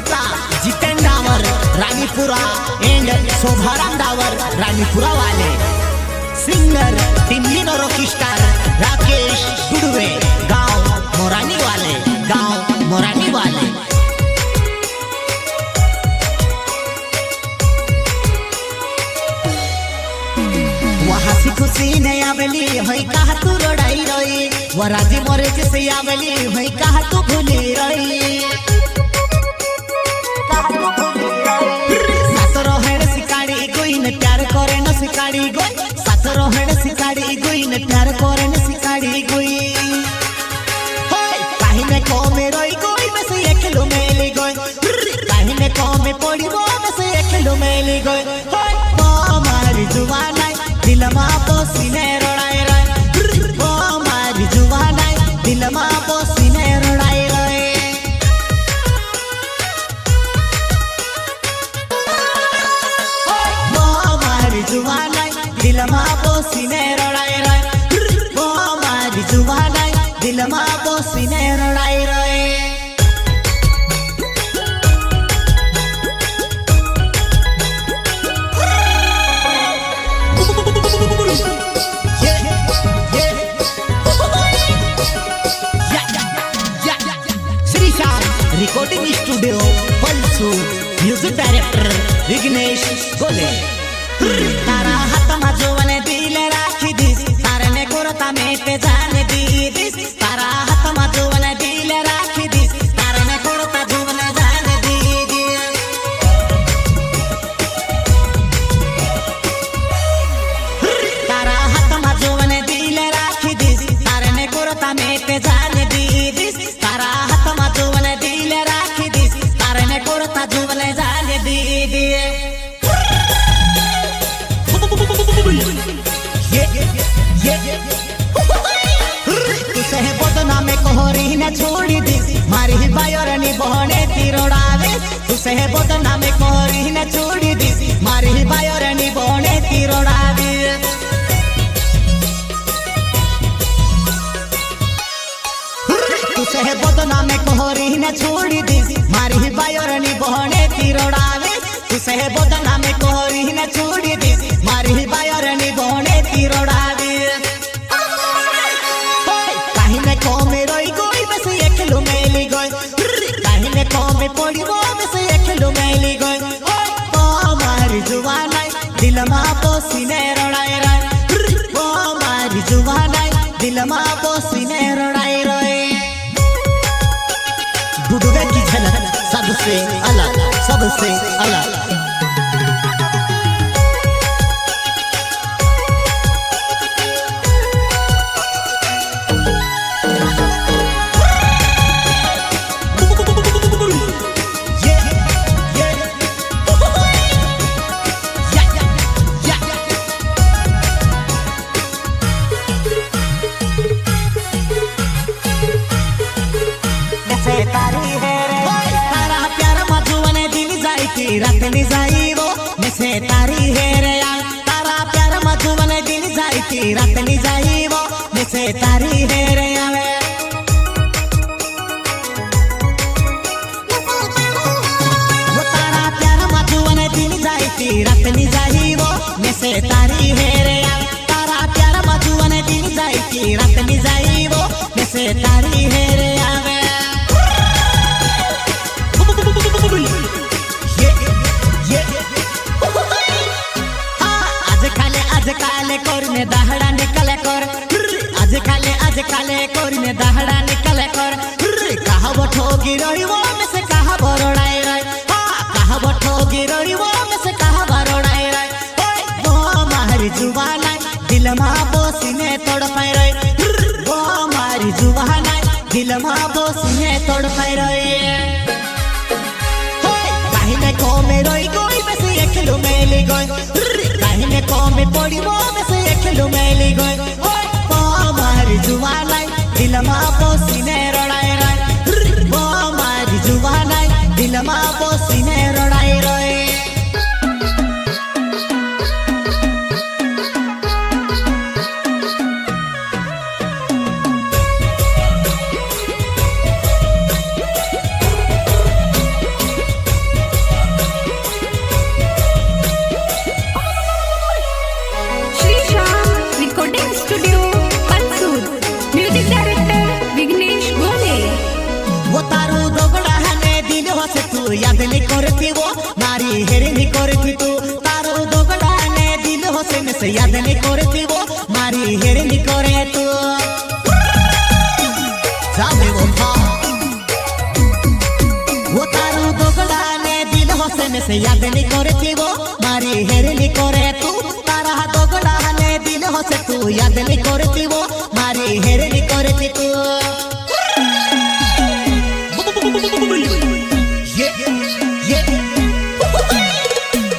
करता जितेन डावर रानीपुरा एंड शोभाराम डावर रानीपुरा वाले singer टिमलिनो Rocky star Rakesh Gudwe गांव मोरानी वाले हसी खुशी नहीं आवेली हई कहा तू लड़ाई रही वराजी मोरे जैसे आवेली हई कहा तू भूली रही सासरो हेड सिकाड़ी कोई ने प्यार करे न सिकाड़ी कोई सासरो हेड सिकाड़ी कोई ने प्यार करे न सिकाड़ी कोई काहिने को में रोई कोई में से एकलो मेली गई काहिने को में पड़ी वो में से एकलो मेली गई मारी जुबान दिलमा पोसीने रोड़ाई रहे ओ मारी जुबानाई दिलमा पोसीने रोड़ाई रहे ओ मारी जुबानाई दिलमा पोसीने रोड़ाई रहे ओ मारी जुबानाई दिलमा पोसीने रोड़ाई रहे रिकॉर्डिंग स्टूडियो पल्सू म्यूजिक डायरेक्टर विघ्नेश गोले तारा हाथ माजोवने दिले राखी दिस तारे ने कोरता मेटे जाने दी दिस तारा हाथ माजोवने दिले राखी दिस तारे ने कोरता जुवने जाने दी तारा हाथ माजोवने दिले राखी दिस तारे ने कोरता मेटे जाने दी दिस तारा हाथ माजोवने दिले राखी दिस तारे ने कोरता जुवने जाने दी तुसे बदना में कोहरी न छोड़ी दिस मारी ही बायोरनी बहने तिरोड़ावे तुसे बदना में कोहरी न छोड़ी दिस मारी ही बायोरनी बहने तिरोड़ावे तुसे बदना में कोहरी न छोड़ी दिस मारी ही बायोरनी बहने तिरोड़ावे तुसे बदना में कोहरी न छोड़ी दिस मारी ही बायोरनी बहने तिरोड़ावे काहिने को में रोई गोई बस एकलो मेली गई काहिने को में पड़ी वो बस एकलो मेली गई ओ मारी जुबानाई दिलमा पोसीने रोड़ाई रहे ओ मारी जुबानाई दिलमा पोसीने रोड़ाई रहे गुडवे की झलक सबसे अलग रात नी जाई वो मिसे तारी है रे यार तारा प्यार मधुवन दिन जाई थी रात नी जाई वो मिसे तारी है रे यार वो तारा प्यार मधुवन दिन जाई थी रात नी जाई वो मिसे तारी है रे यार तारा प्यार मधुवन दिन जाई थी रात नी जाई वो मिसे तारी है रे यार काले कोर में दहड़ा निकले कर आज काले कोर में दहड़ा निकले कर कहा वो ठोगी रही वो में से कहा बरोड़ाई रही कहा वो ठोगी रही वो में से कहा बरोड़ाई रही वो मारी जुबानाई दिलमा बोसीने तोड़ पाई रही वो मारी जुबानाई दिलमा बोसीने तोड़ पाई रही काहिने को में रोई कोई में से एकलो मेली गई काहिने को में पड़ी वो में से एकलो मेली गई ओ मारी जुबानाई दिलमा पोसीने रोड़ाई रहे ओ मारी जुबानाई दिलमा पोसीने रोड़ाई रहे करथिबो मारी हेरनी करथि तू तारो दोगलाने दिल होसे में से याद नहीं करथिबो मारी हेरनी करे तू जाने वो तारो दोगलाने दिल होसे में से याद नहीं करथिबो मारी हेरनी करे तू तारा दोगलाने दिल होसे तू याद नहीं करथिबो मारी हेरनी करथि तू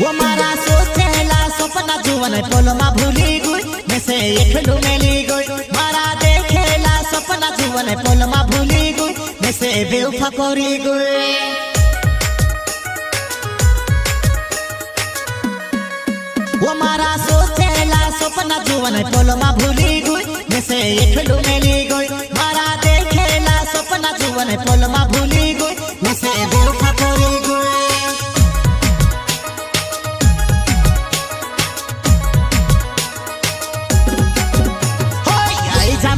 वो मारा सोचेला सपना जुवन पलमा भूली गई मैं से एकलू मेली गई मारा देखेला सपना जुवन पलमा भूली गई मैं से बेवफा करी गई वो मारा सोचेला सपना जुवन पलमा भूली गई मैं से एकलू मेली गई मारा देखेला सपना जुवन पलमा भूली गई मैं से बेवफा करी गई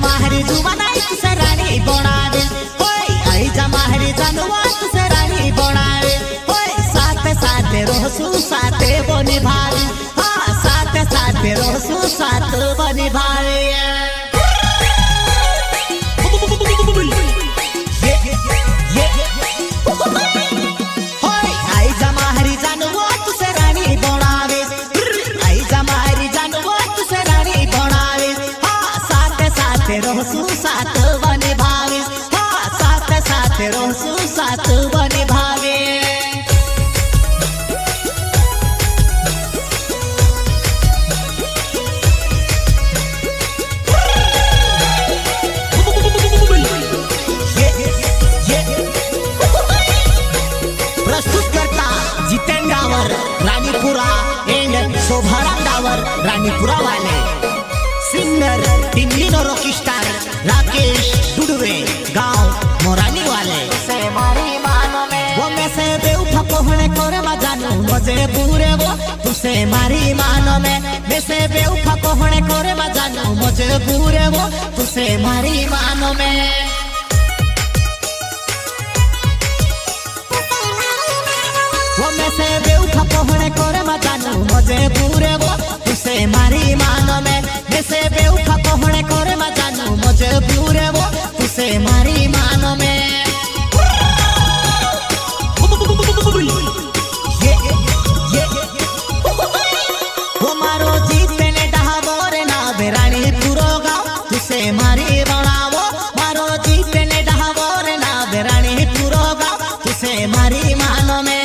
माहरी जुवानाई तुसे रानी बनावे होय आई जा माहरी जानवा तुसे रानी बनावे होय साथे साथे रहसु साथे बनी भावे हां साथे साथे रहसु साथ बनी भावे होय आई जा माहरी जानवा तुसे रानी बनावे आई जा माहरी जानवा तुसे रानी बनावे साथे रहसु साथ बने भावे हाँ साथे साथे रहसु साथ बने भावे प्रस्तुत करता जितेंद्र डावर रानीपुरा एंड शोभाराम डावर रानीपुरा वाले सिंगर टिमलिनो रॉकी स्टार राकेश दुडवे गांव मोरानी वाले से मारी मानो में वो मैं से बेवफा कोहने करे मा जानू मजे पूरे वो तुसे मारी मानो में मैं से बेवफा कोहने करे मा जानू मजे पूरे वो तुसे मारी मानो में वो मैं से बेवफा कोहने करे मा जानू मजे पूरे वो तुसे मारी मानो में से बेवफा कोहने करे मा जानू मुझे पूरे वो तुसे मारी मानो में वो मारो जीते ने डहावोरे ना बेरानी पूरो गाँव तुसे मारी बनावो मारो जीते ने डहावोरे ना बेरानी पूरो गाँव तुसे मारी मानो में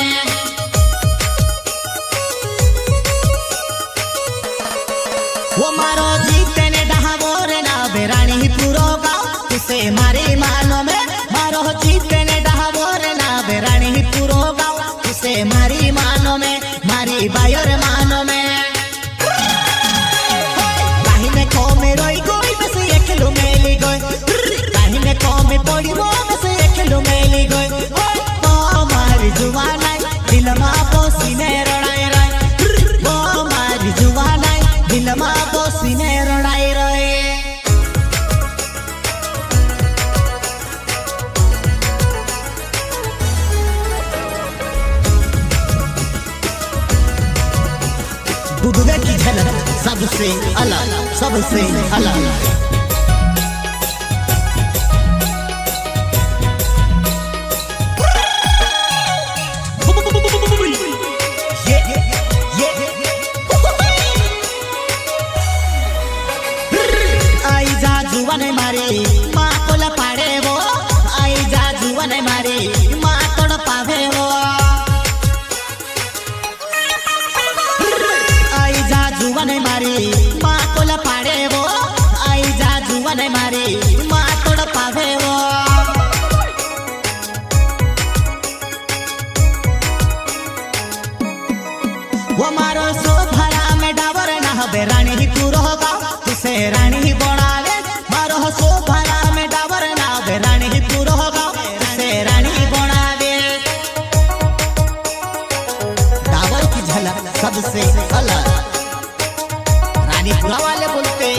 वो मारो जीते ने डहावोरे ना बेरानी पूरो गाँव तुसे मारी मानो में मारो जीते ने डहावोरे ना बेरानी पूरो गाँव तुसे मारी मानो में मारी बायर मानो में कहीं में कोमे रोई गोई बस एकलू मेली गोई कहीं में कोमे पड़ी वो बस एकलू मेली गोई ओ मारी जुवानाई दिलमा पोसीने रड़ाई रड़ाई वो मारी जुवानाई दिलमा पोसीने रड़ाई रड़ाई दुदुगा की झलक सबसे अलग सबसे अलग आई जा जुवाने मारी माँ कोला पाड़े वो आई जा जुवाने मारी माँ तोड़ पावे वो आई जा जुवाने मारी माँ कोला पाड़े वो आई जा जुवाने मारी माँ तोड़ पावे वो वो मारो सो भरा में डावर ना हबे रानी ही पूरो होगा तुसे रानी ही बनावे मारो सो भरा में डावर ना हबे रानी ही पूरो होगा तुसे रानी ही बनावे डावर की झलक सबसे अलग रानीपुरा वाले बोलते